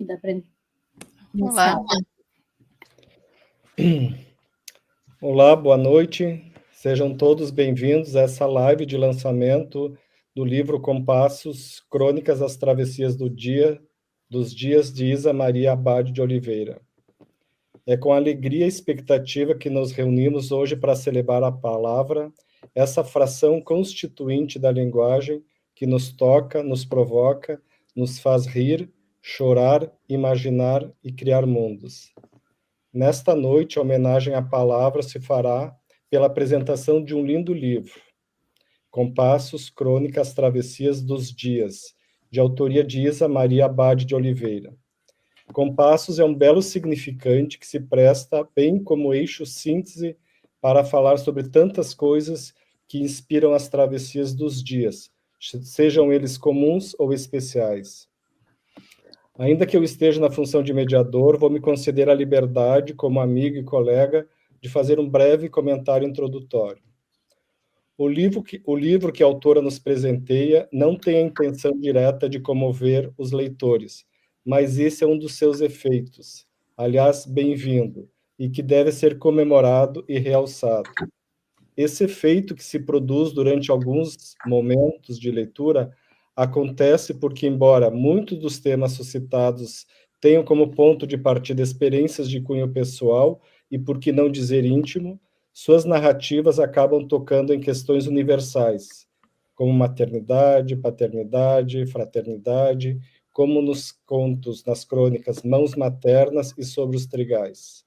que dá para Olá. Olá, boa noite. Sejam todos bem-vindos a essa live de lançamento do livro Compassos, Crônicas das Travessias dos Dias de Isa Maria Abade de Oliveira. É com alegria e expectativa que nos reunimos hoje para celebrar a palavra, essa fração constituinte da linguagem que nos toca, nos provoca, nos faz rir, chorar, imaginar e criar mundos. Nesta noite, a homenagem à palavra se fará pela apresentação de um lindo livro, Compassos, Crônicas, Travessias dos Dias, de autoria de Isa Maria Abade de Oliveira. Compassos é um belo significante que se presta bem como eixo síntese para falar sobre tantas coisas que inspiram as travessias dos dias, sejam eles comuns ou especiais. Ainda que eu esteja na função de mediador, vou me conceder a liberdade, como amigo e colega, de fazer um breve comentário introdutório. O livro que a autora nos presenteia não tem a intenção direta de comover os leitores, mas esse é um dos seus efeitos, aliás, bem-vindo, e que deve ser comemorado e realçado. Esse efeito que se produz durante alguns momentos de leitura acontece porque, embora muitos dos temas suscitados tenham como ponto de partida experiências de cunho pessoal e, por que não dizer íntimo, suas narrativas acabam tocando em questões universais, como maternidade, paternidade, fraternidade, como nos contos, nas crônicas Mãos Maternas e Sobre os Trigais.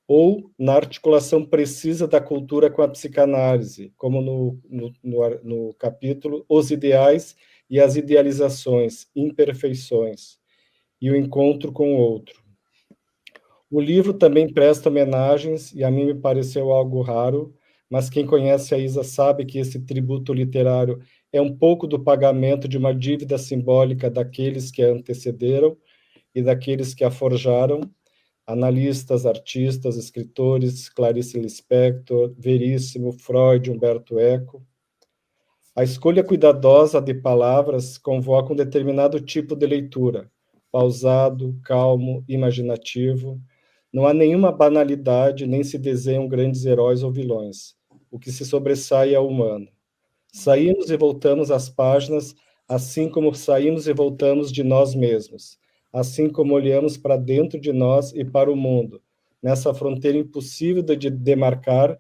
Ou na articulação precisa da cultura com a psicanálise, como no capítulo Os Ideais e as Idealizações, Imperfeições, e o encontro com o outro. O livro também presta homenagens, e a mim me pareceu algo raro, mas quem conhece a Isa sabe que esse tributo literário é um pouco do pagamento de uma dívida simbólica daqueles que a antecederam e daqueles que a forjaram, analistas, artistas, escritores, Clarice Lispector, Veríssimo, Freud, Humberto Eco. A escolha cuidadosa de palavras convoca um determinado tipo de leitura, pausado, calmo, imaginativo. Não há nenhuma banalidade, nem se desenham grandes heróis ou vilões. O que se sobressai é o humano. Saímos e voltamos às páginas, assim como saímos e voltamos de nós mesmos, assim como olhamos para dentro de nós e para o mundo, nessa fronteira impossível de demarcar,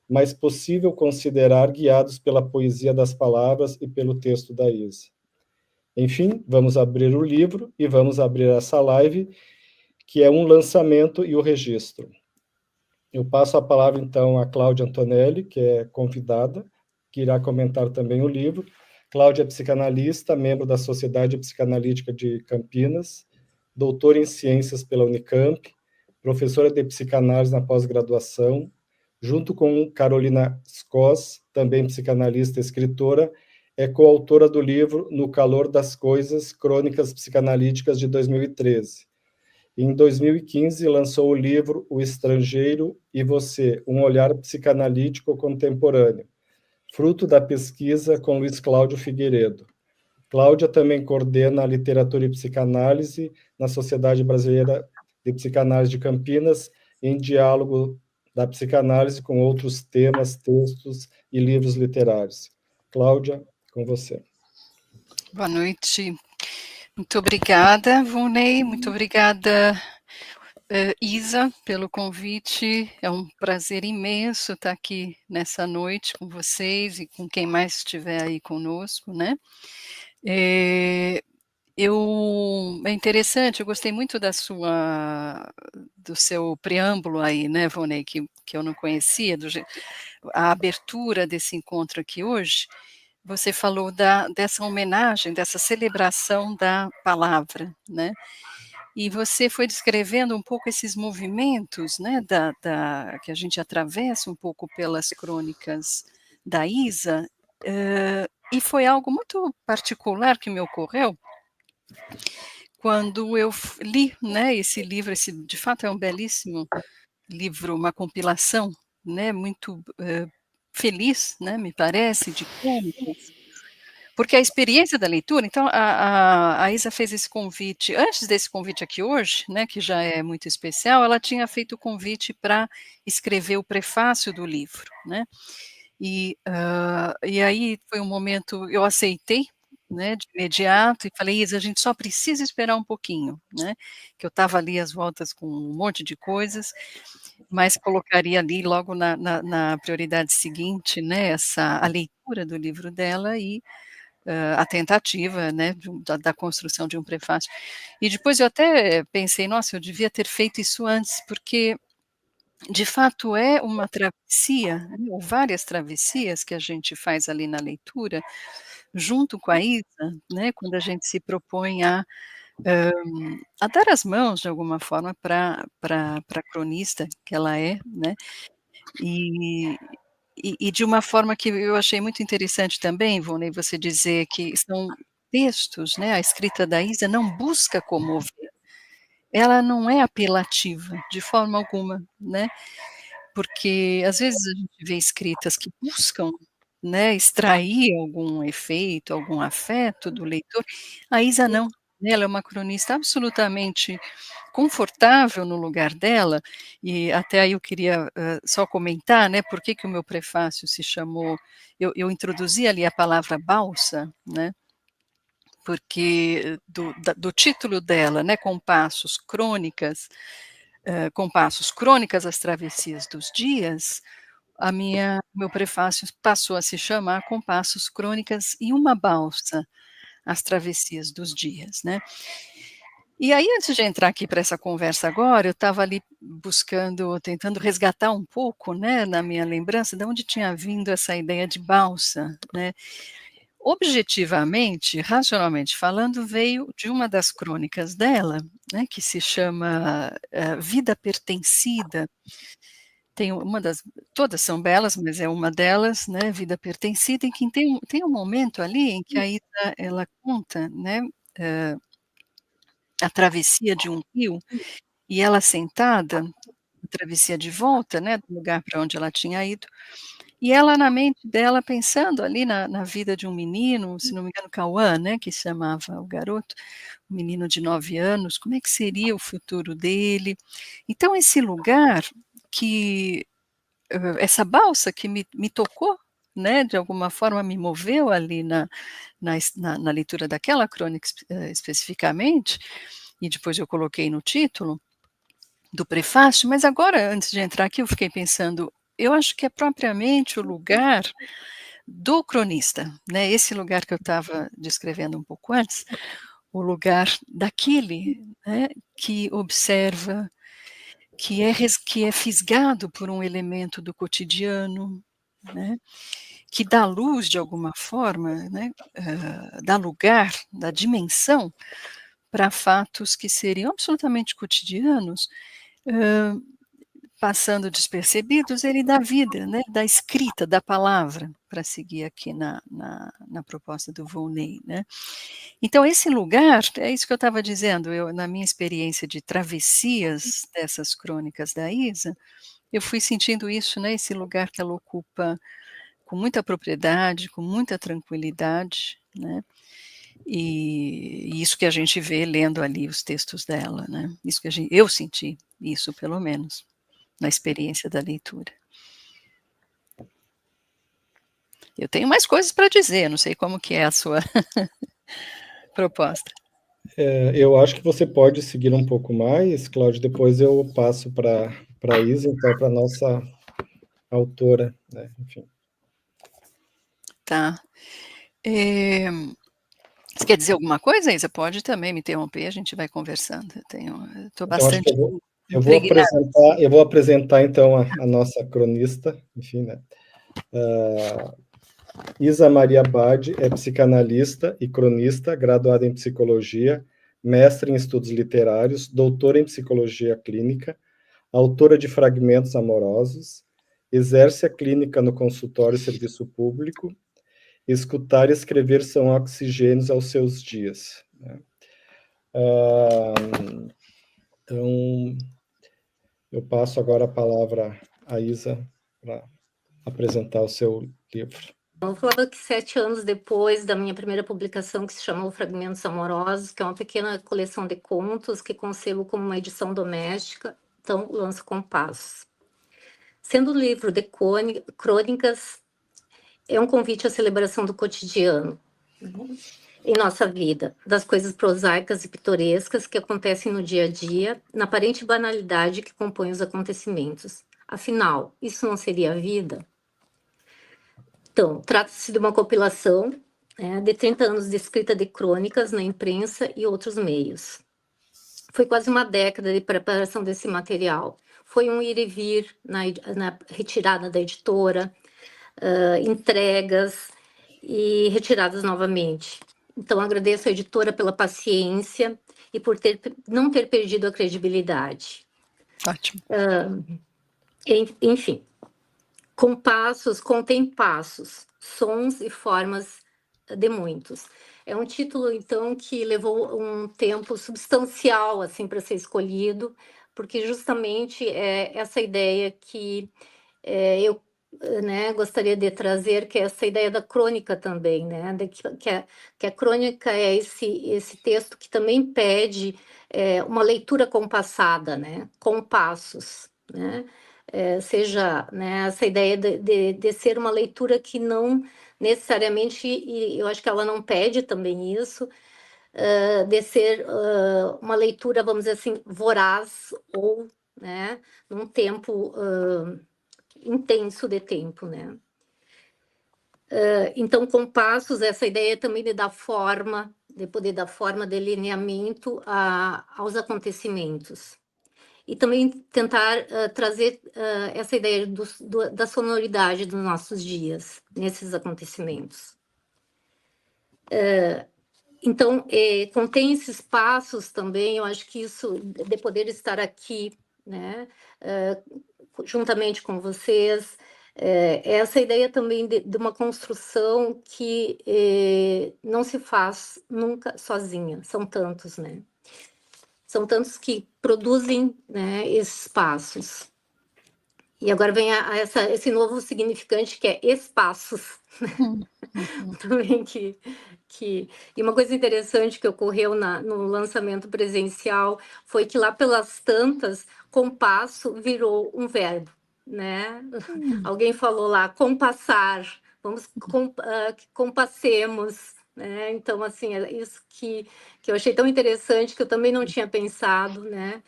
mas possível considerar guiados pela poesia das palavras e pelo texto da Isa. Enfim, vamos abrir o livro e vamos abrir essa live, que é um lançamento e o registro. Eu passo a palavra, então, a Cláudia Antonelli, que é convidada, que irá comentar também o livro. Cláudia é psicanalista, membro da Sociedade Psicanalítica de Campinas, doutora em Ciências pela Unicamp, professora de psicanálise na pós-graduação, junto com Carolina Scos, também psicanalista e escritora, é coautora do livro No Calor das Coisas, Crônicas Psicanalíticas de 2013. Em 2015, lançou o livro O Estrangeiro e Você, um olhar psicanalítico contemporâneo, fruto da pesquisa com Luiz Cláudio Figueiredo. Cláudia também coordena a literatura e psicanálise na Sociedade Brasileira de Psicanálise de Campinas, em diálogo da psicanálise com outros temas, textos e livros literários. Cláudia, com você. Boa noite. Muito obrigada, Vonei. Muito obrigada, Isa, pelo convite. É um prazer imenso estar aqui nessa noite com vocês e com quem mais estiver aí conosco, né? É interessante, eu gostei muito do seu preâmbulo aí, né, Vonei, que eu não conhecia, a abertura desse encontro aqui hoje. Você falou dessa homenagem, dessa celebração da palavra, né? E você foi descrevendo um pouco esses movimentos, né, que a gente atravessa um pouco pelas crônicas da Isa, e foi algo muito particular que me ocorreu quando eu li, né, esse livro. De fato é um belíssimo livro, uma compilação, né, muito feliz, né, me parece, de contos. Porque a experiência da leitura então a Isa fez esse convite antes desse convite aqui hoje, né, que já é muito especial, ela tinha feito o convite para escrever o prefácio do livro, né. E aí foi um momento eu aceitei, né, de imediato e falei: "Isa, a gente só precisa esperar um pouquinho", né, que eu estava ali às voltas com um monte de coisas, mas colocaria ali logo na prioridade seguinte, né, a leitura do livro dela e, a tentativa, né, da construção de um prefácio. E depois eu até pensei: "Nossa, eu devia ter feito isso antes", porque de fato é uma travessia, né, ou várias travessias que a gente faz ali na leitura, junto com a Isa, né, quando a gente se propõe a dar as mãos de alguma forma pra cronista que ela é, né, e e de uma forma que eu achei muito interessante também, Ivone, você dizer que são textos, né, a escrita da Isa não busca comover, ela não é apelativa de forma alguma, né. Porque às vezes a gente vê escritas que buscam, né, extrair algum efeito, algum afeto do leitor, a Isa não, né, ela é uma cronista absolutamente confortável no lugar dela, e até aí eu queria, só comentar, né, por que que o meu prefácio se chamou eu introduzi ali a palavra balsa, né, porque do título dela, né, Compassos, Crônicas As Travessias dos Dias, meu prefácio passou a se chamar Compassos, Crônicas e uma Balsa, As Travessias dos Dias, né. E aí antes de entrar aqui para essa conversa agora, eu estava ali tentando resgatar um pouco, né, na minha lembrança, de onde tinha vindo essa ideia de balsa, né. Objetivamente, racionalmente falando, veio de uma das crônicas dela, né, que se chama, Vida Pertencida. Tem uma das todas são belas, mas é uma delas, né, Vida Pertencida, em que tem um momento ali em que a Ida, ela conta, né, hã, a travessia de um rio, e ela sentada, a travessia de volta, né, do lugar para onde ela tinha ido, e ela na mente dela pensando ali na vida de um menino, se não me engano Cauã, né, que se chamava o garoto, um menino de 9 anos, como é que seria o futuro dele. Então esse lugar que essa balsa que me tocou, né, de alguma forma me moveu ali na leitura daquela crônica especificamente, e depois eu coloquei no título do prefácio, mas agora antes de entrar aqui eu fiquei pensando, eu acho que é propriamente o lugar do cronista, né, esse lugar que eu estava descrevendo um pouco antes, o lugar daquele, né, que observa, que é fisgado por um elemento do cotidiano, né, que dá luz de alguma forma, né, dá lugar, dá dimensão para fatos que seriam absolutamente cotidianos, hã, passando despercebidos, ele dá vida, né, da escrita, da palavra, para seguir aqui na proposta do Volney, né. Então esse lugar, é isso que eu estava dizendo, na minha experiência de travessias dessas crônicas da Isa, eu fui sentindo isso, né, esse lugar que ela ocupa com muita propriedade, com muita tranquilidade, né, e isso que a gente vê lendo ali os textos dela, né, isso que eu senti isso pelo menos, na experiência da leitura. Eu tenho mais coisas para dizer, não sei como que é a sua proposta. Eu acho que você pode seguir um pouco mais, Cláudio, depois eu passo para a Isa, então, para a nossa autora, né, enfim. Tá. Eh, Você quer dizer alguma coisa, Isa? Pode também me interromper, a gente vai conversando. Estou Então acho que bastante eu vou impregnada. apresentar então a nossa cronista, enfim, né. Isa Maria Badi é psicanalista e cronista, graduada em psicologia, mestre em estudos literários, doutora em psicologia clínica, autora de Fragmentos Amorosos, exerce a clínica no consultório e serviço público, escutar e escrever são oxigênios aos seus dias, né. Então, eu passo agora a palavra à Isa para apresentar o seu livro. Eu falava que 7 anos depois da minha primeira publicação, que se chamou Fragmentos Amorosos, que é uma pequena coleção de contos que concebo como uma edição doméstica, então lanço Compassos. Sendo um livro de crônicas, é um convite à celebração do cotidiano, né, em nossa vida, das coisas prosaicas e pitorescas que acontecem no dia a dia, na aparente banalidade que compõe os acontecimentos. Afinal, isso não seria a vida? Então, trata-se de uma compilação, né, de 30 anos de escrita de crônicas na imprensa e outros meios. Foi quase uma década de preparação desse material. Foi um ir e vir na retirada da editora, entregas e retiradas novamente. Então, agradeço à editora pela paciência e por não ter perdido a credibilidade. Ótimo. Enfim, Compassos contém passos, sons e formas de muitos. É um título, então, que levou um tempo substancial assim para ser escolhido, porque justamente é essa ideia que eu, né, gostaria de trazer, que é essa ideia da crônica também, né, que a crônica é esse texto que também pede uma leitura compassada, né, com passos, né, seja, né, essa ideia de ser uma leitura que não necessariamente, e eu acho que ela não pede também isso, de ser uma leitura, vamos dizer assim, voraz ou, né, num tempo intenso de tempo, né? Então, compassos, essa ideia também de dar forma, de poder dar forma, delineamento aos acontecimentos. E também tentar trazer essa ideia da sonoridade dos nossos dias, nesses acontecimentos. Então, contém esses passos também, eu acho que isso, de poder estar aqui, né, juntamente com vocês, essa ideia também de uma construção que não se faz nunca sozinha, são tantos, né? São tantos que produzem, né, esses passos. E agora vem esse novo significante que é espaços, também e uma coisa interessante que ocorreu no lançamento presencial foi que lá pelas tantas, compasso virou um verbo, né? Alguém falou lá, compassar, que compassemos, né? Então, assim, é isso que eu achei tão interessante, que eu também não tinha pensado, né?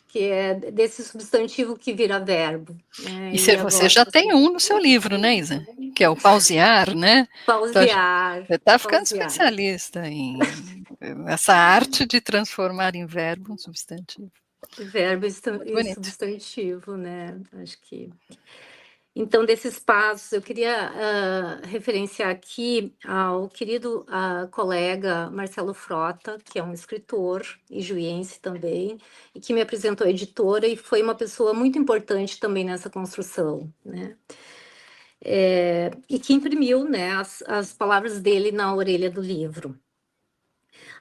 Que é desse substantivo que vira verbo, né? E E você agora, já tem um no seu livro, né, Isa? Que é o pausear, né? Então, pausear, você está ficando pausear. especialista em essa arte de transformar em verbo um substantivo. Verbo Muito e bonito. substantivo, né? Acho que. Então, desses passos, eu queria referenciar aqui ao querido colega Marcelo Frota, que é um escritor e juiense também, e que me apresentou a editora e foi uma pessoa muito importante também nessa construção, né? E que imprimiu, né, as palavras dele na orelha do livro.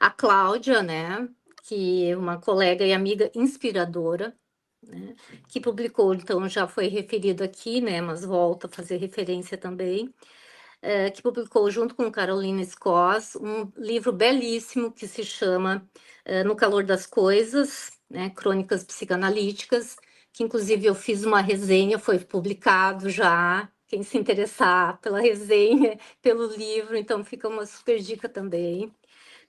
A Cláudia, né, que é uma colega e amiga inspiradora, né, que publicou, então já foi referido aqui, né, mas volta a fazer referência também, que publicou junto com Carolina Scoss um livro belíssimo que se chama No Calor das Coisas, né, Crônicas Psicanalíticas, que inclusive eu fiz uma resenha, foi publicado já, quem se interessar pela resenha, pelo livro, então fica uma super dica também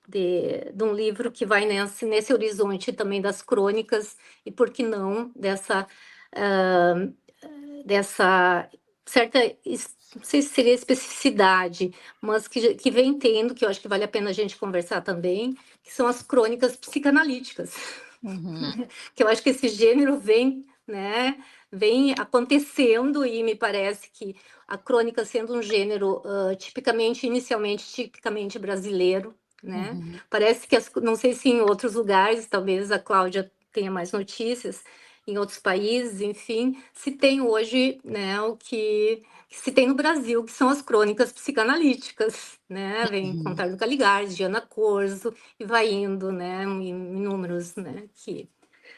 de um livro que vai nesse horizonte também das crônicas e, por que não, dessa certa, não sei se seria especificidade, mas que vem tendo, que eu acho que vale a pena a gente conversar também, que são as crônicas psicanalíticas. Que eu acho que esse gênero vem, né, vem acontecendo e me parece que a crônica sendo um gênero inicialmente tipicamente brasileiro, né? Parece que não sei se em outros lugares, talvez a Cláudia tenha mais notícias, em outros países, enfim, se tem hoje, né, o que se tem no Brasil, que são as crônicas psicanalíticas, né? Vem Contar do Caligari, Diana Corzo, e vai indo, né, em números, né, que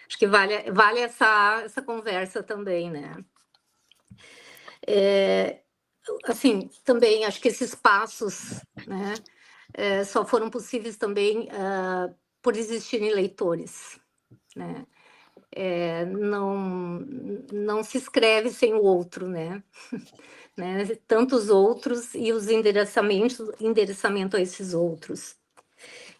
acho que vale essa conversa também, né? assim, também acho que esses passos, né, só foram possíveis também por existirem leitores, né? Não se escreve sem o outro, né? Né? Tantos outros e os endereçamento a esses outros.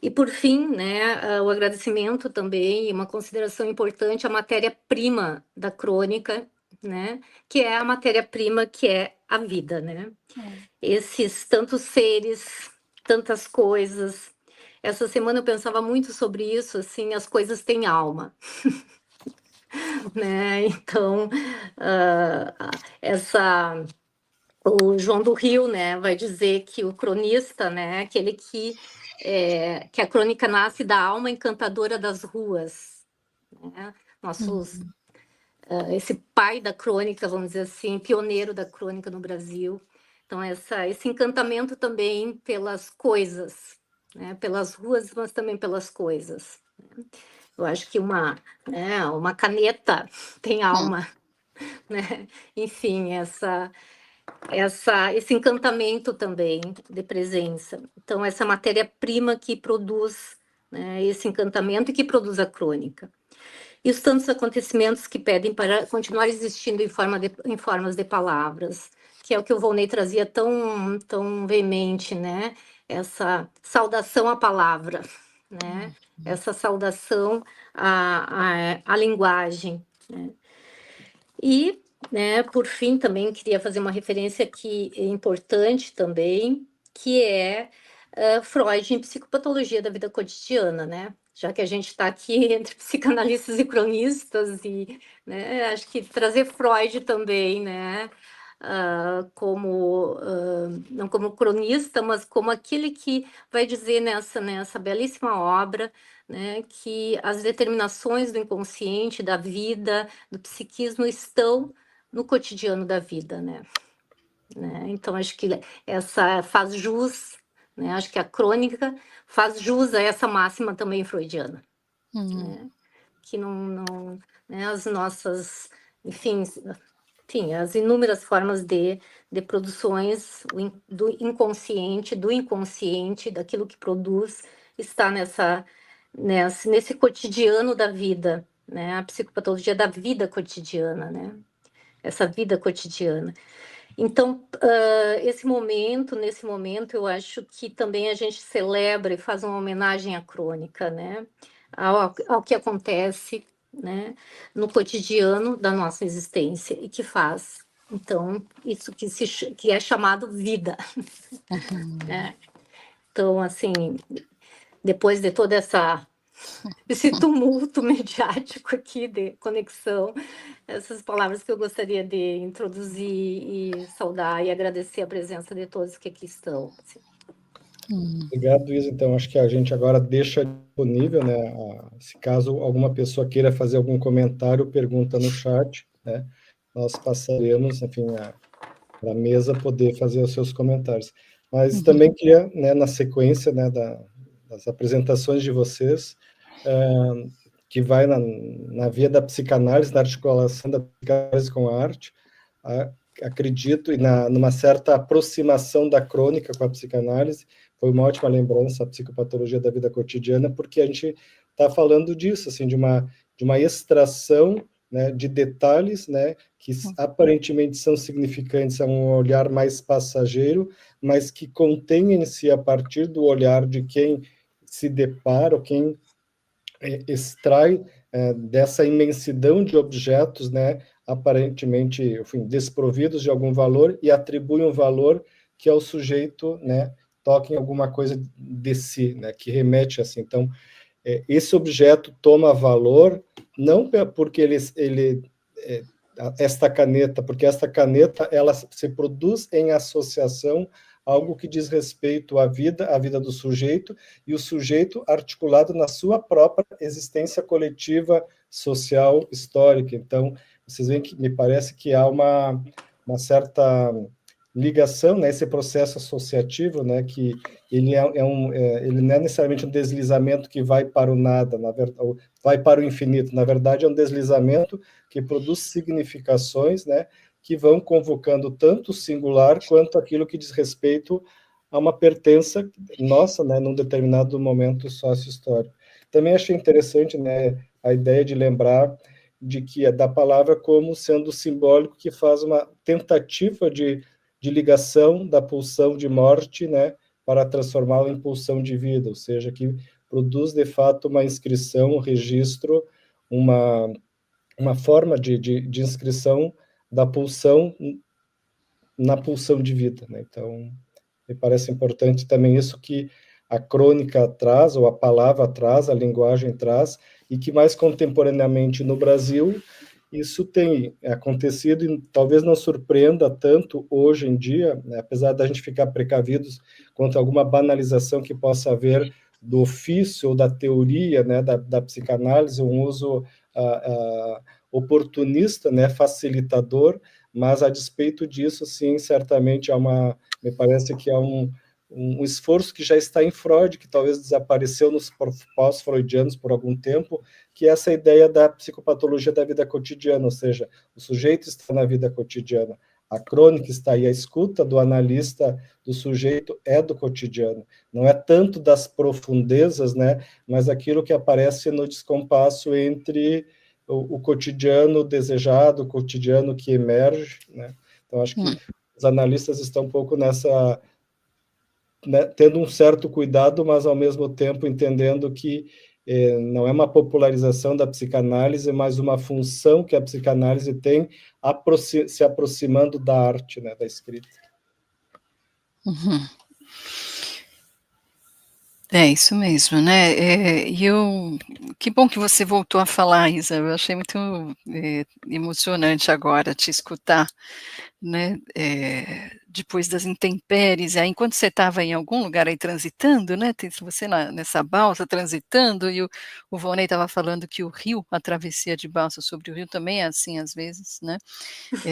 E por fim, né, o agradecimento também, uma consideração importante, a matéria-prima da crônica, né, que é a matéria-prima que é a vida, né? Esses tantos seres, tantas coisas. Essa semana eu pensava muito sobre isso, assim, as coisas têm alma. Né? Então, o João do Rio, né, vai dizer que o cronista, né, aquele que a crônica nasce da alma encantadora das ruas, né? Esse pai da crônica, vamos dizer assim, pioneiro da crônica no Brasil. Então, esse encantamento também pelas coisas, né? Pelas ruas, mas também pelas coisas. Eu acho que uma caneta tem alma, né? Enfim, esse encantamento também de presença. Então, essa matéria-prima que produz, né, esse encantamento e que produz a crônica. E os tantos acontecimentos que pedem para continuar existindo em formas de palavras, que é o que o Volney trazia tão veemente, né? Essa saudação à palavra, né? Essa saudação à linguagem, né? E, né, por fim, também queria fazer uma referência aqui importante também, que é Freud em Psicopatologia da Vida Cotidiana, né? Já que a gente está aqui entre psicanalistas e cronistas, e, né, acho que trazer Freud também, né? Não como cronista, mas como aquele que vai dizer nessa belíssima obra, né, que as determinações do inconsciente, da vida, do psiquismo estão no cotidiano da vida, né? Então, acho que essa faz jus, né? Acho que a crônica faz jus a essa máxima também freudiana, né? Que né, as nossas, enfim, as inúmeras formas de produções do inconsciente, daquilo que produz, está nesse cotidiano da vida, né? A psicopatologia da vida cotidiana, né? Essa vida cotidiana. Então, nesse momento, eu acho que também a gente celebra e faz uma homenagem à crônica, né? Ao que acontece, né, no cotidiano da nossa existência e que faz, então, isso que é chamado vida. Né? Então, assim, depois de todo esse tumulto mediático aqui de conexão, essas palavras que eu gostaria de introduzir e saudar e agradecer a presença de todos que aqui estão. Assim. Obrigado, Isa. Então, acho que a gente agora deixa disponível, né, se caso alguma pessoa queira fazer algum comentário, pergunta no chat, né, nós passaremos, enfim, para a mesa poder fazer os seus comentários. Mas também queria, né, na sequência, né, das apresentações de vocês, que vai na via da psicanálise, da articulação da psicanálise com a arte, acredito, e numa certa aproximação da crônica com a psicanálise. Foi uma ótima lembrança, a psicopatologia da vida cotidiana, porque a gente está falando disso, assim, de uma extração, né, de detalhes, né, que aparentemente são significantes a um olhar mais passageiro, mas que contém em si, a partir do olhar de quem se depara, ou quem extrai dessa imensidão de objetos, né, aparentemente, enfim, desprovidos de algum valor, e atribui um valor que ao sujeito, né, toca em alguma coisa de si, né, que remete assim. Então, esse objeto toma valor, não porque esta caneta, ela se produz em associação a algo que diz respeito à vida do sujeito, e o sujeito articulado na sua própria existência coletiva, social, histórica. Então, vocês veem que me parece que há uma certa ligação, né, esse processo associativo, né, que ele ele não é necessariamente um deslizamento que vai para o nada, na verdade, vai para o infinito. Na verdade, é um deslizamento que produz significações, né, que vão convocando tanto o singular quanto aquilo que diz respeito a uma pertença nossa, né, num determinado momento sócio-histórico. Também achei interessante, né, a ideia de lembrar de que é da palavra como sendo simbólico que faz uma tentativa de ligação da pulsão de morte, né, para transformá-la em pulsão de vida, ou seja, que produz de fato uma inscrição, um registro, uma forma de inscrição da pulsão na pulsão de vida, né? Então, me parece importante também isso que a crônica traz, ou a palavra traz, a linguagem traz, e que mais contemporaneamente no Brasil isso tem acontecido e talvez não surpreenda tanto hoje em dia, né, apesar da gente ficar precavidos quanto a alguma banalização que possa haver do ofício ou da teoria, né, da psicanálise, um uso oportunista, né, facilitador, mas a despeito disso, sim, certamente me parece que há um esforço que já está em Freud, que talvez desapareceu nos pós-freudianos por algum tempo, que é essa ideia da psicopatologia da vida cotidiana, ou seja, o sujeito está na vida cotidiana, a crônica está aí, a escuta do analista, do sujeito, é do cotidiano, não é tanto das profundezas, né, mas aquilo que aparece no descompasso entre o cotidiano desejado, o cotidiano que emerge, né? Então, acho que os analistas estão um pouco nessa, né, tendo um certo cuidado, mas ao mesmo tempo entendendo que não é uma popularização da psicanálise, mas uma função que a psicanálise tem se aproximando da arte, né, da escrita. Uhum. É isso mesmo, né? Que bom que você voltou a falar, Isa. Eu achei muito emocionante agora te escutar, né? Depois das intempéries, aí enquanto você estava em algum lugar aí transitando, né? Você nessa balsa transitando e o Volney estava falando que o rio, a travessia de balsa sobre o rio também é assim às vezes, né?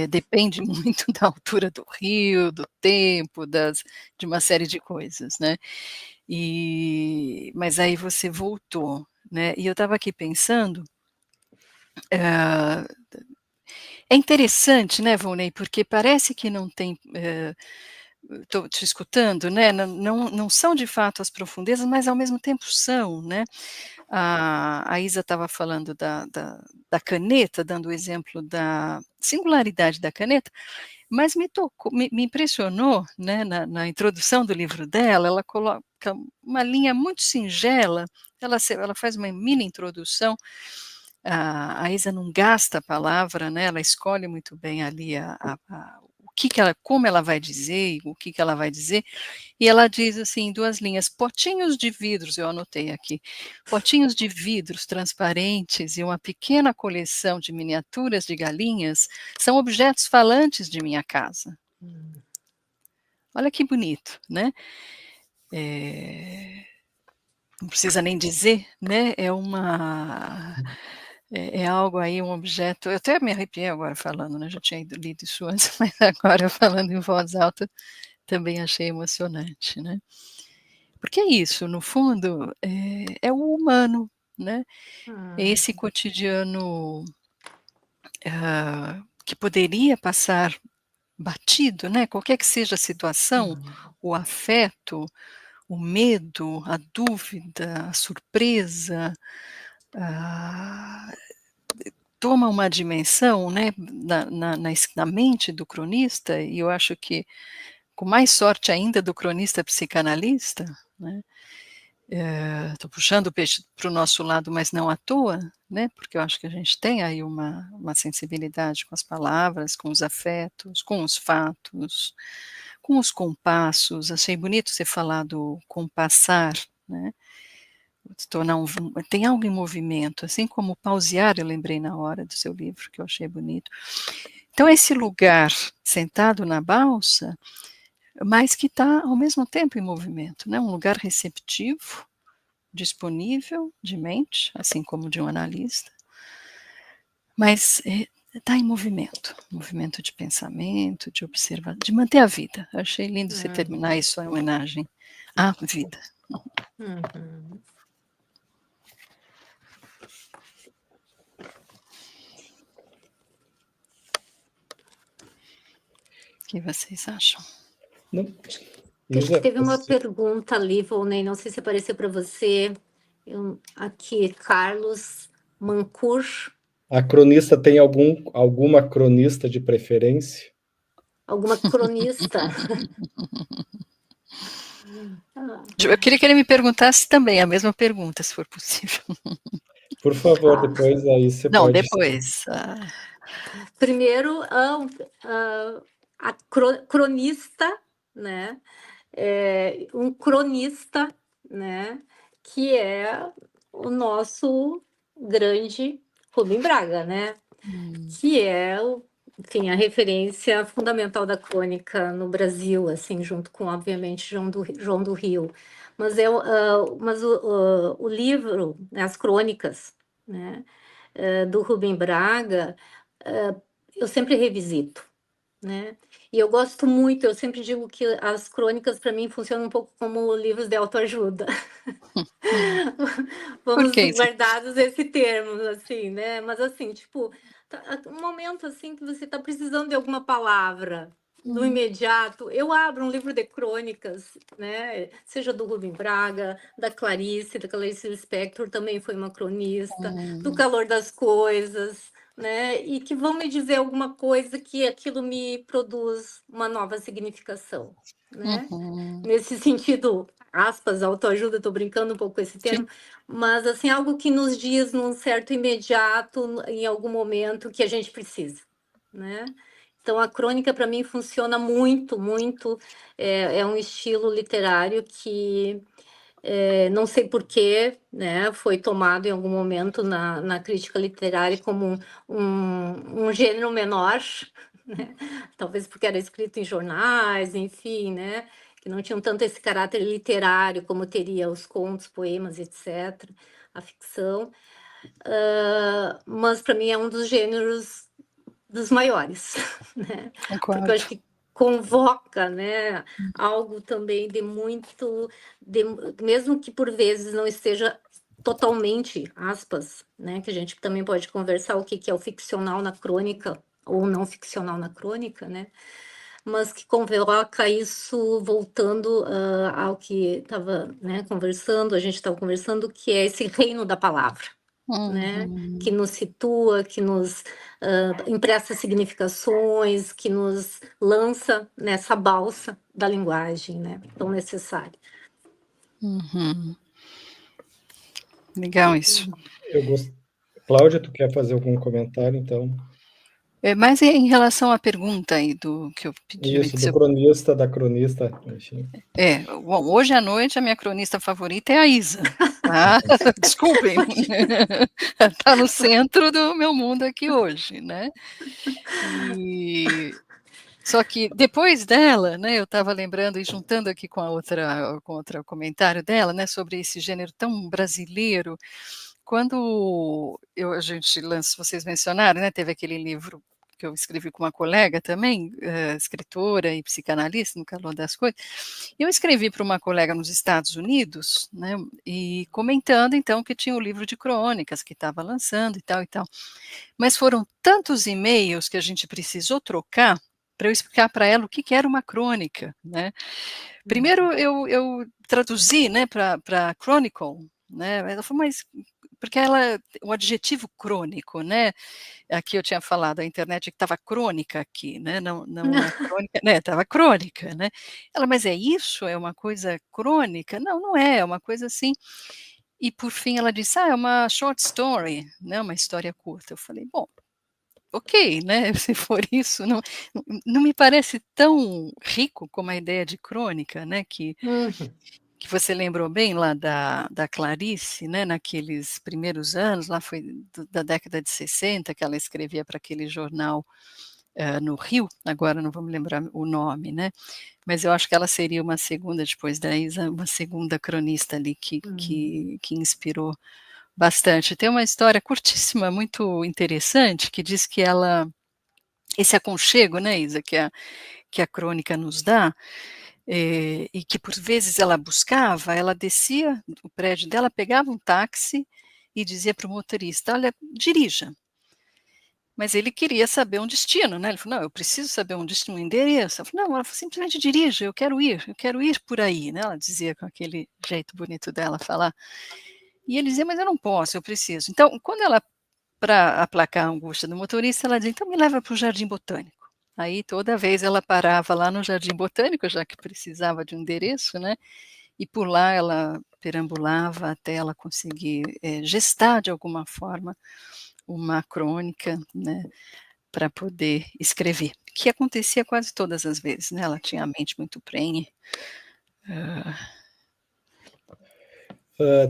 Depende muito da altura do rio, do tempo, de uma série de coisas, né? Mas aí você voltou, né? E eu estava aqui pensando, é interessante, né, Volney, porque parece que não tem, estou te escutando, né? Não são de fato as profundezas, mas ao mesmo tempo são, né? A Isa estava falando da caneta, dando o exemplo da singularidade da caneta, mas me impressionou, né, na introdução do livro dela, ela coloca uma linha muito singela, ela faz uma mini introdução, a Isa não gasta a palavra, né, ela escolhe muito bem ali como ela vai dizer, o que ela vai dizer, e ela diz assim, em 2 linhas, potinhos de vidros, eu anotei aqui, potinhos de vidros transparentes e uma pequena coleção de miniaturas de galinhas são objetos falantes de minha casa. Olha que bonito, né? Não precisa nem dizer, né? É algo aí, um objeto. Eu até me arrepiei agora falando, né? Já tinha lido isso antes, mas agora falando em voz alta também achei emocionante, né? Porque é isso, no fundo, é o humano, né? É esse cotidiano que poderia passar batido, né? Qualquer que seja a situação, o afeto, o medo, a dúvida, a surpresa, toma uma dimensão, né, na mente do cronista, e eu acho que com mais sorte ainda do cronista psicanalista, né, estou puxando o peixe para o nosso lado, mas não à toa, né, porque eu acho que a gente tem aí uma sensibilidade com as palavras, com os afetos, com os fatos, com os compassos. Achei bonito você falar do compassar, né, se tornar tem algo em movimento, assim como pausear, eu lembrei na hora do seu livro, que eu achei bonito. Então esse lugar sentado na balsa, mas que está ao mesmo tempo em movimento, né, um lugar receptivo, disponível de mente, assim como de um analista, mas está em movimento de pensamento, de observar, de manter a vida. Eu achei lindo você terminar isso em homenagem à vida. que vocês acham? Não, Acho que teve uma Isa, pergunta ali, Volney, não sei se apareceu para você. Aqui, Carlos Mancur. a cronista tem alguma cronista de preferência? Alguma cronista? Eu queria que ele me perguntasse também a mesma pergunta, se for possível. Por favor, depois aí você Não, pode... depois. Primeiro, a cronista, né? Um cronista, né? Que é o nosso grande Rubem Braga, né? Que é enfim, a referência fundamental da crônica no Brasil, assim, junto com, obviamente, João do Rio. Mas, o livro, né, as crônicas, né, do Rubem Braga, eu sempre revisito, né? E eu gosto muito, eu sempre digo que as crônicas, para mim, funcionam um pouco como livros de autoajuda. Por Vamos que isso? guardados esse termo, assim, né? Mas assim, tipo, um momento assim que você está precisando de alguma palavra no imediato, eu abro um livro de crônicas, né? Seja do Rubem Braga, da Clarice Lispector, também foi uma cronista, do Calor das Coisas, né? E que vão me dizer alguma coisa que aquilo me produz uma nova significação, né? Nesse sentido, aspas, autoajuda, estou brincando um pouco com esse termo, Sim. mas assim, algo que nos diz num certo imediato, em algum momento que a gente precisa, né? Então, a crônica, para mim, funciona muito, muito. É um estilo literário que, não sei porquê, né, foi tomado em algum momento na crítica literária como um gênero menor, né? Talvez porque era escrito em jornais, enfim, né? Que não tinham tanto esse caráter literário como teria os contos, poemas, etc., a ficção. Mas para mim é um dos gêneros dos maiores, né? Porque eu Concordo. acho que convoca, né, algo também de muito, mesmo que por vezes não esteja totalmente, aspas, né, que a gente também pode conversar o que é o ficcional na crônica ou não ficcional na crônica, né? Mas que convoca isso voltando ao que estava, né, conversando, a gente estava conversando, que é esse reino da palavra, né? Que nos situa, que nos empresta significações, que nos lança nessa balsa da linguagem, né? Tão necessária. Legal isso. Eu gost... Cláudia, tu quer fazer algum comentário, então? Mas em relação à pergunta aí do que eu pedi, Isso, do cronista, da cronista, enfim. Bom, hoje à noite a minha cronista favorita é a Isa, tá? Desculpem, tá no centro do meu mundo aqui hoje, né? Só que depois dela, né, eu estava lembrando e juntando aqui com outro comentário dela, né, sobre esse gênero tão brasileiro, quando a gente lançou, vocês mencionaram, né, teve aquele livro que eu escrevi com uma colega também, escritora e psicanalista, no Calor das Coisas, eu escrevi para uma colega nos Estados Unidos, né, e comentando então que tinha o livro de crônicas que estava lançando e tal e tal, mas foram tantos e-mails que a gente precisou trocar para eu explicar para ela o que era uma crônica, né. Primeiro eu traduzi, né, para chronicle, né, ela falou: "Mas", porque o adjetivo crônico, né, aqui eu tinha falado, a internet que estava crônica aqui, né, não a crônica, né, estava crônica, né. Ela: "Mas é isso? É uma coisa crônica?". "Não, não é, é uma coisa assim", e por fim ela disse: "Ah, é uma short story, né, uma história curta". Eu falei: "Bom, ok, né, se for isso, não me parece tão rico como a ideia de crônica, né, que você lembrou bem lá da Clarice, né, naqueles primeiros anos, lá foi da década de 60 que ela escrevia para aquele jornal, no Rio, agora não vou me lembrar o nome, né, mas eu acho que ela seria uma segunda, depois da Isa, uma segunda cronista ali que inspirou bastante. Tem uma história curtíssima, muito interessante, que diz que esse aconchego, né, Isa, que a crônica nos dá, e que por vezes ela descia do prédio dela, pegava um táxi e dizia para o motorista: "Olha, dirija". mas ele queria saber um destino, né, ele falou: "Não, eu preciso saber um destino, um endereço", eu falei: "Não, ela simplesmente dirige, eu quero ir por aí", né, ela dizia com aquele jeito bonito dela falar. E ele dizia: "Mas eu não posso, eu preciso". Então, quando ela para aplacar a angústia do motorista, ela dizia: "Então me leva para o jardim botânico". Aí toda vez ela parava lá no jardim botânico, já que precisava de um endereço, né, e por lá ela perambulava até ela conseguir, gestar de alguma forma uma crônica, né, para poder escrever, que acontecia quase todas as vezes, né, ela tinha a mente muito prenhe.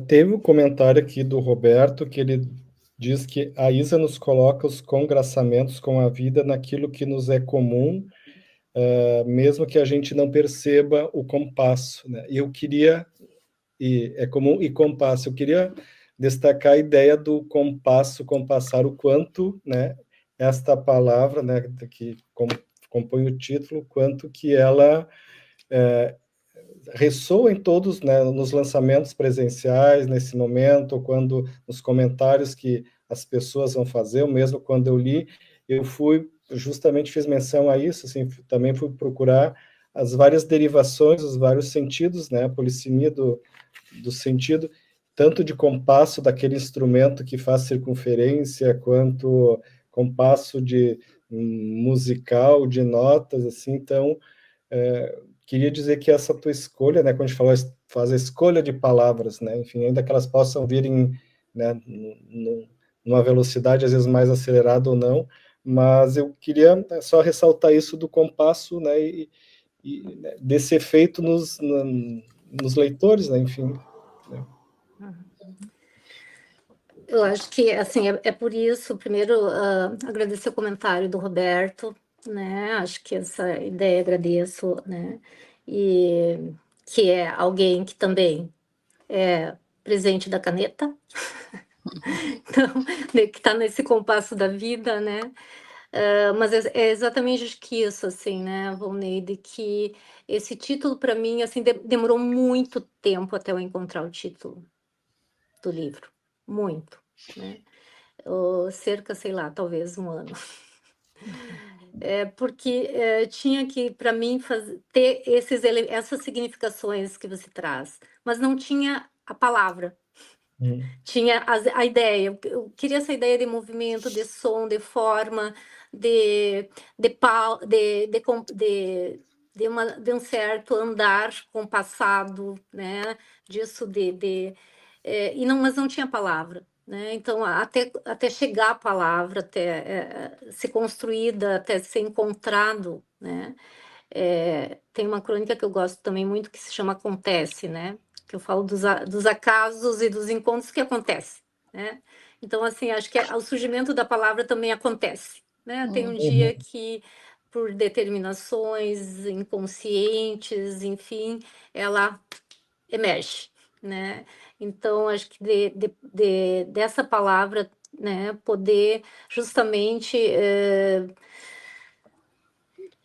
Teve um comentário aqui do Roberto, que ele diz que a Isa nos coloca os congraçamentos com a vida naquilo que nos é comum, mesmo que a gente não perceba o compasso, né? E eu queria, e é comum e compasso, eu queria destacar a ideia do compasso, compassar, o quanto, né, esta palavra, né, que compõe o título, quanto que ela ressoa em todos, né, nos lançamentos presenciais, nesse momento, quando nos comentários que as pessoas vão fazer, ou mesmo quando eu li, eu justamente fiz menção a isso, assim, também fui procurar as várias derivações, os vários sentidos, né, a polissemia do sentido, tanto de compasso daquele instrumento que faz circunferência, quanto compasso de musical, de notas, assim, então, queria dizer que essa tua escolha, né, quando a gente fala, faz a escolha de palavras, né, enfim, ainda que elas possam vir em, né, numa velocidade às vezes mais acelerada ou não, mas eu queria só ressaltar isso do compasso, né, né, desse efeito nos leitores, né, enfim. Né. Eu acho que, assim, é por isso, primeiro, agradecer o comentário do Roberto, né? Acho que essa ideia agradeço, né? E que é alguém que também é presente da caneta, então, né, que está nesse compasso da vida, né? Mas é exatamente acho que isso, assim, né, Volneide, que esse título, para mim, assim, demorou muito tempo até eu encontrar o título do livro, muito, né? Cerca, sei lá, talvez um ano. Porque tinha que, para mim, ter essas significações que você traz, mas não tinha a palavra. Tinha a ideia, eu queria essa ideia de movimento, de som, de forma, de um certo andar compassado, né? Disso e não, mas não tinha palavra, né? Então, até chegar a palavra, até ser construída, até ser encontrado, né? Tem uma crônica que eu gosto também muito que se chama Acontece, né? Que eu falo dos acasos e dos encontros que acontecem, né? Então, assim, acho que o surgimento da palavra também acontece, né? Tem um dia que, por determinações inconscientes, enfim, ela emerge, né? Então, acho que dessa palavra, né, poder justamente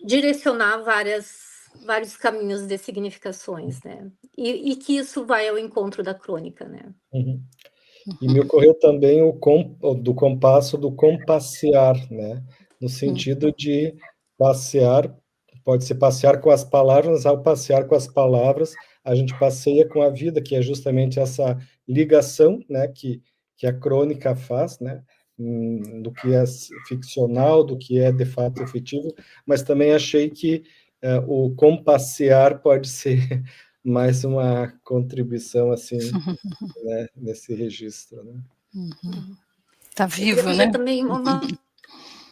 direcionar vários caminhos de significações, né? E que isso vai ao encontro da crônica, né? Uhum. E me ocorreu também do compasso do compassear, né? No sentido de passear, pode ser passear com as palavras, ao passear com as palavras, a gente passeia com a vida, que é justamente essa ligação, né, que a crônica faz, né, do que é ficcional, do que é de fato efetivo, mas também achei que o compassear pode ser mais uma contribuição, assim, né, nesse registro, né? Tá Eu queria vivo, fazer né? também uma.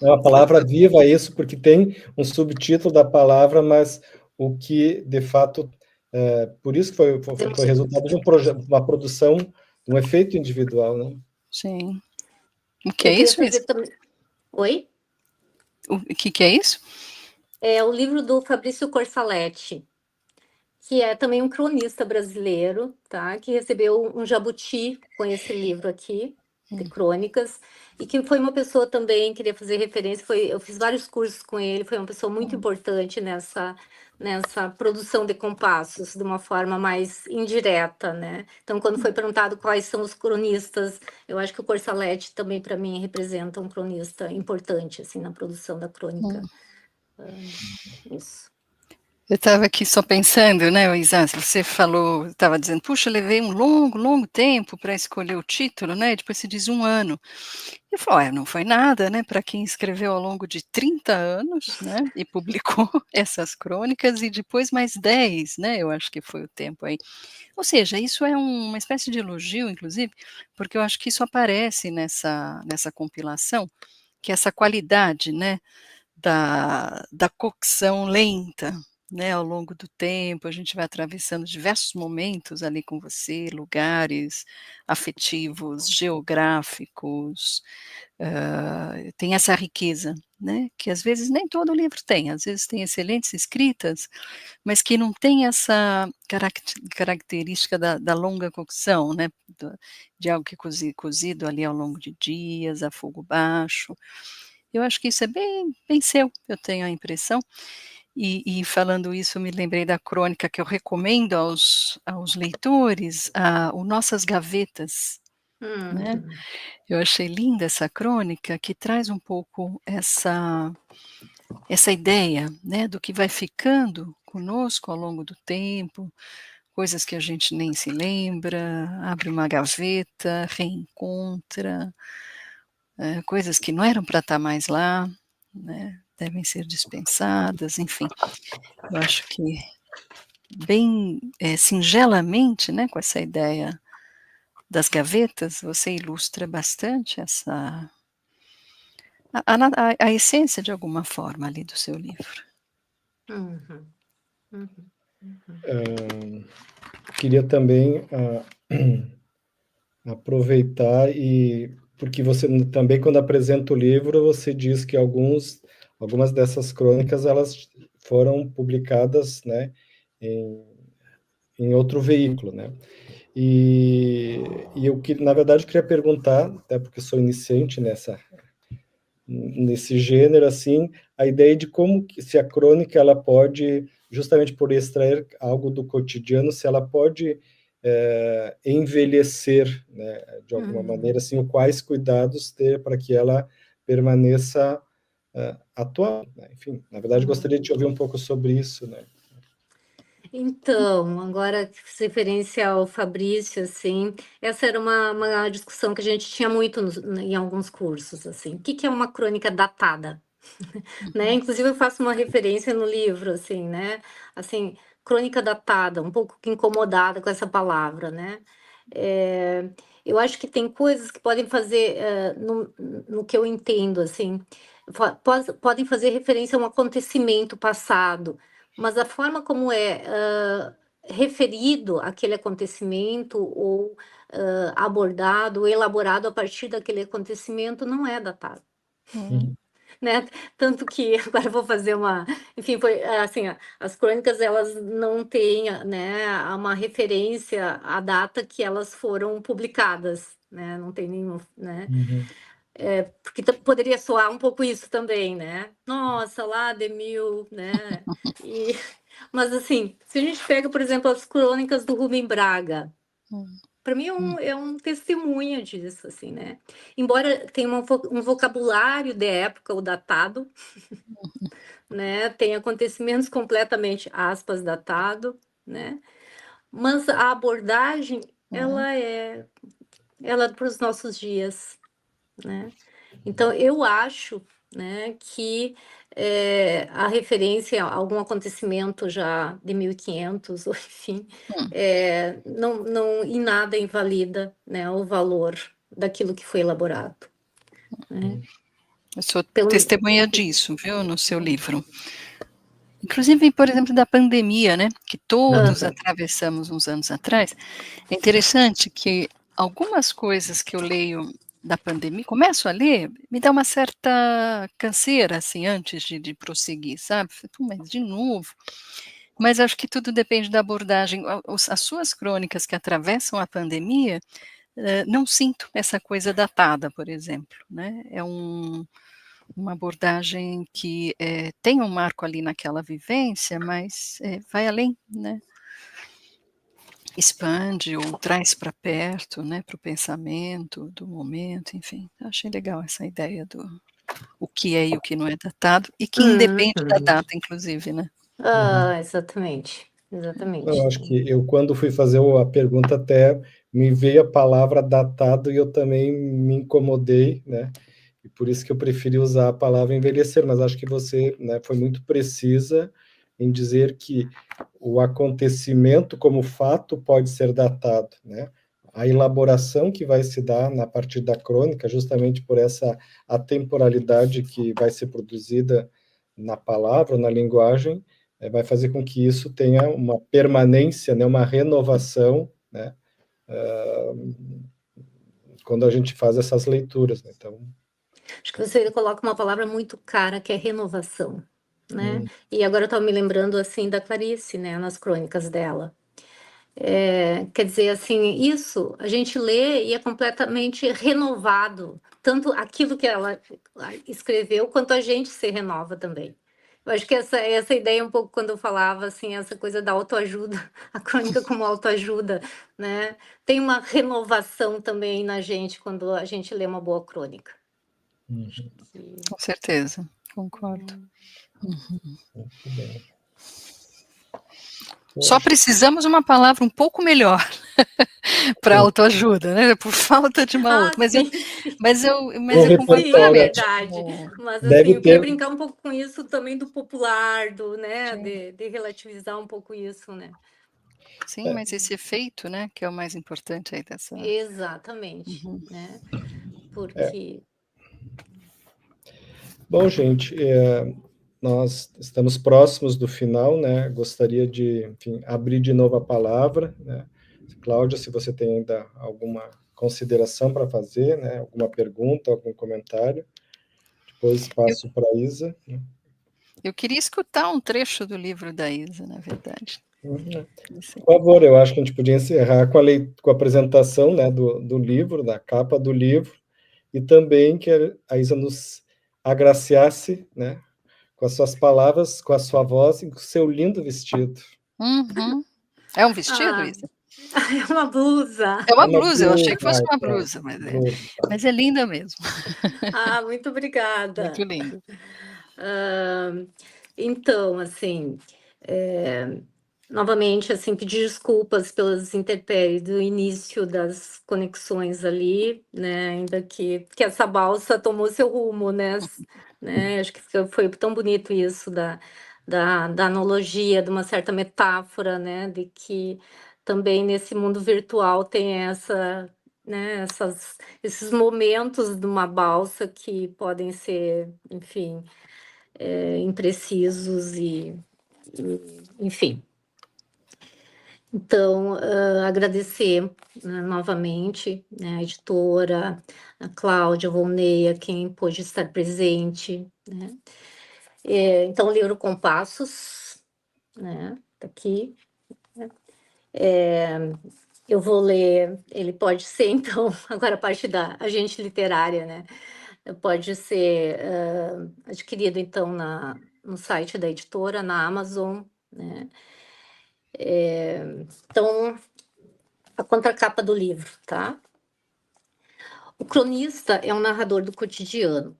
É uma palavra viva isso, porque tem um subtítulo da palavra, mas o que, de fato, por isso que foi resultado de um projeto, uma produção, um efeito individual, né? Sim. O que é Eu queria isso, fazer Isa? também. Oi? O que é isso? É o livro do Fabrício Corsaletti, que é também um cronista brasileiro, tá? Que recebeu um jabuti com esse livro aqui, de crônicas, e que foi uma pessoa também, queria fazer referência, eu fiz vários cursos com ele, foi uma pessoa muito importante nessa produção de compassos, de uma forma mais indireta, né? Então, quando foi perguntado quais são os cronistas, eu acho que o Corsalete também, para mim, representa um cronista importante, assim, na produção da crônica. Isso. Eu estava aqui só pensando, né, Isa, você falou, estava dizendo, puxa, levei um longo tempo para escolher o título, né, e depois você diz 1 ano. Eu falo, não foi nada, né, para quem escreveu ao longo de 30 anos, né, e publicou essas crônicas, e depois mais 10, né, eu acho que foi o tempo aí. Ou seja, isso é uma espécie de elogio, inclusive, porque eu acho que isso aparece nessa compilação, que essa qualidade, né, da cocção lenta, né, ao longo do tempo, a gente vai atravessando diversos momentos ali com você, lugares afetivos, geográficos, tem essa riqueza, né, que às vezes nem todo livro tem, às vezes tem excelentes escritas, mas que não tem essa característica da longa cocção, né, de algo que é cozido ali ao longo de dias, a fogo baixo. Eu acho que isso é bem seu, eu tenho a impressão. E falando isso, eu me lembrei da crônica que eu recomendo aos leitores, o Nossas Gavetas, né. Uhum. Eu achei linda essa crônica, que traz um pouco essa ideia, né, do que vai ficando conosco ao longo do tempo, coisas que a gente nem se lembra, abre uma gaveta, reencontra, coisas que não eram para estar mais lá, né, devem ser dispensadas, enfim. Eu acho que bem, singelamente, né, com essa ideia das gavetas, você ilustra bastante a essência, de alguma forma, ali do seu livro. Uhum. Uhum. Queria também aproveitar porque você também, quando apresenta o livro, você diz que algumas dessas crônicas elas foram publicadas, né, em outro veículo, né? E eu, na verdade, queria perguntar, até porque sou iniciante nesse gênero, assim, a ideia de se a crônica, ela pode, justamente por extrair algo do cotidiano, se ela pode envelhecer, né, de alguma maneira, assim, quais cuidados ter para que ela permaneça atual, né? Enfim, na verdade, gostaria de ouvir um pouco sobre isso, né? Então, agora que fiz referência ao Fabrício, assim, essa era uma discussão que a gente tinha muito em alguns cursos, assim, o que que é uma crônica datada, né? Inclusive eu faço uma referência no livro, assim, né? Assim, crônica datada, um pouco incomodada com essa palavra, né? Eu acho que tem coisas que podem fazer, no que eu entendo, assim, podem fazer referência a um acontecimento passado, mas a forma como é referido aquele acontecimento ou abordado ou elaborado a partir daquele acontecimento não é datado. Uhum. Né? Tanto que agora eu vou fazer enfim, foi assim, as crônicas elas não têm, né, uma referência à data que elas foram publicadas, né? Não tem nenhum, né? Porque poderia soar um pouco isso também, né? Nossa, lá de mil, né? E, mas assim, se a gente pega, por exemplo, as crônicas do Rubem Braga, para mim é um testemunho disso, assim, né? Embora tenha um vocabulário de época, o datado, né? Tem acontecimentos completamente, aspas, datado, né? Mas a abordagem, ela é para os nossos dias, né? Então, eu acho, né, que a referência a algum acontecimento já de 1500, ou enfim, não em nada invalida, né, o valor daquilo que foi elaborado, né? Eu sou Pelo... testemunha disso, viu, no seu livro. Inclusive, por exemplo, da pandemia, né, que todos atravessamos uns anos atrás. É interessante que algumas coisas que eu leio da pandemia, começo a ler, me dá uma certa canseira, assim, antes de prosseguir, sabe? Pô, mas de novo. Mas acho que tudo depende da abordagem. As suas crônicas que atravessam a pandemia não sinto essa coisa datada, por exemplo, né, é uma abordagem que, tem um marco ali naquela vivência, mas, vai além, né. Expande ou traz para perto, né, para o pensamento do momento, enfim, achei legal essa ideia do o que é e o que não é datado, e que independe da Uhum. data inclusive, né. Exatamente, Eu exatamente. acho que eu, quando fui fazer a pergunta, até me veio a palavra datado e eu também me incomodei, né? E por isso que eu preferi usar a palavra envelhecer, mas acho que você, né, foi muito precisa em dizer que o acontecimento como fato pode ser datado, né? A elaboração que vai se dar na partir da crônica, justamente por essa atemporalidade que vai ser produzida na palavra, na linguagem, vai fazer com que isso tenha uma permanência, né, uma renovação, né, quando a gente faz essas leituras, né? Então, Acho que você coloca uma palavra muito cara, que é renovação, né. hum, E agora eu estava me lembrando, assim, da Clarice, né, nas crônicas dela. Quer dizer, assim, isso a gente lê e é completamente renovado, tanto aquilo que ela escreveu, quanto a gente se renova também. Eu acho que essa ideia um pouco quando eu falava, assim, essa coisa da autoajuda, a crônica como autoajuda, né, tem uma renovação também na gente quando a gente lê uma boa crônica. Acho uhum, que Com certeza, concordo. muito bem. Só Poxa, precisamos uma palavra um pouco melhor para sim, autoajuda, né, por falta de uma outra, mas eu sim, sim. mas eu mas um eu Sim, é concordo repertório verdade. contigo. Mas assim, deve eu queria ter, brincar um pouco com isso também do popular, do, né, Sim, de relativizar um pouco isso, né? sim, mas esse efeito, né, que é o mais importante aí dessa. Exatamente, Uhum. né? Porque bom, gente, nós estamos próximos do final, né? Gostaria de, enfim, abrir de novo a palavra, né? Cláudia, se você tem ainda alguma consideração para fazer, né? Alguma pergunta, algum comentário, depois Eu passo para a Isa. eu queria escutar um trecho do livro da Isa, na verdade. Uhum. Esse Por favor, eu acho que a gente podia encerrar com a apresentação, né, do livro, da capa do livro, e também que a Isa nos agraciasse, né, com as suas palavras, com a sua voz e com o seu lindo vestido. Uhum. É um vestido, ah, Isa? é uma blusa. É É uma uma blusa, eu achei blusa, que fosse uma tá, blusa, blusa, tá. mas é linda mesmo, Muito muito obrigada. linda. Ah, então, assim, é, novamente, assim, pedir desculpas pelas intempéries do início das conexões ali, né? Ainda que essa balsa tomou seu rumo, né? Acho que foi tão bonito isso da analogia, de uma certa metáfora, né? De que também nesse mundo virtual tem né? Esses momentos de uma balsa que podem ser, enfim, imprecisos enfim. Então, agradecer, né, novamente, né, a editora, a Cláudia, a Volneia, quem pôde estar presente, né? Então, o livro Compassos, né, tá aqui. Eu vou ler, ele pode ser, então, agora a parte da agente literária, né? Pode ser adquirido, então, no site da editora, na Amazon, né? Então, a contracapa do livro, tá? O cronista é um narrador do cotidiano.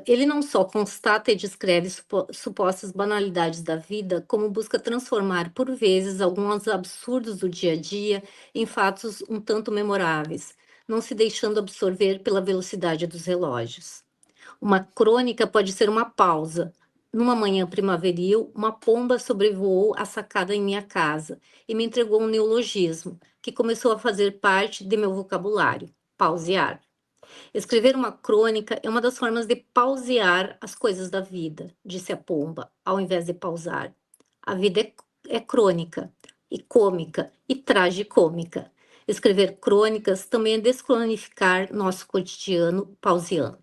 Ele não só constata e descreve supostas banalidades da vida, como busca transformar, por vezes, alguns absurdos do dia a dia em fatos um tanto memoráveis, não se deixando absorver pela velocidade dos relógios. Uma crônica pode ser uma pausa. Numa manhã primaveril, uma pomba sobrevoou a sacada em minha casa e me entregou um neologismo que começou a fazer parte de meu vocabulário: pausear. Escrever uma crônica é uma das formas de pausear as coisas da vida, disse a pomba, ao invés de pausar. A vida é crônica, e cômica, e tragicômica. Escrever crônicas também é descronificar nosso cotidiano pauseando.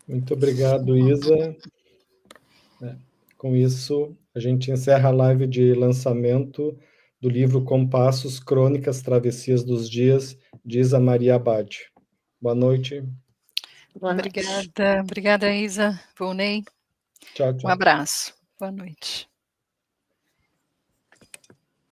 Muito obrigado, Isa. Com isso, a gente encerra a live de lançamento do livro Compassos, Crônicas, Travessias dos Dias, de Isa Maria Abad. Boa noite. Boa noite. Obrigada, Isa, Volney. Tchau, tchau. Um abraço. Boa noite.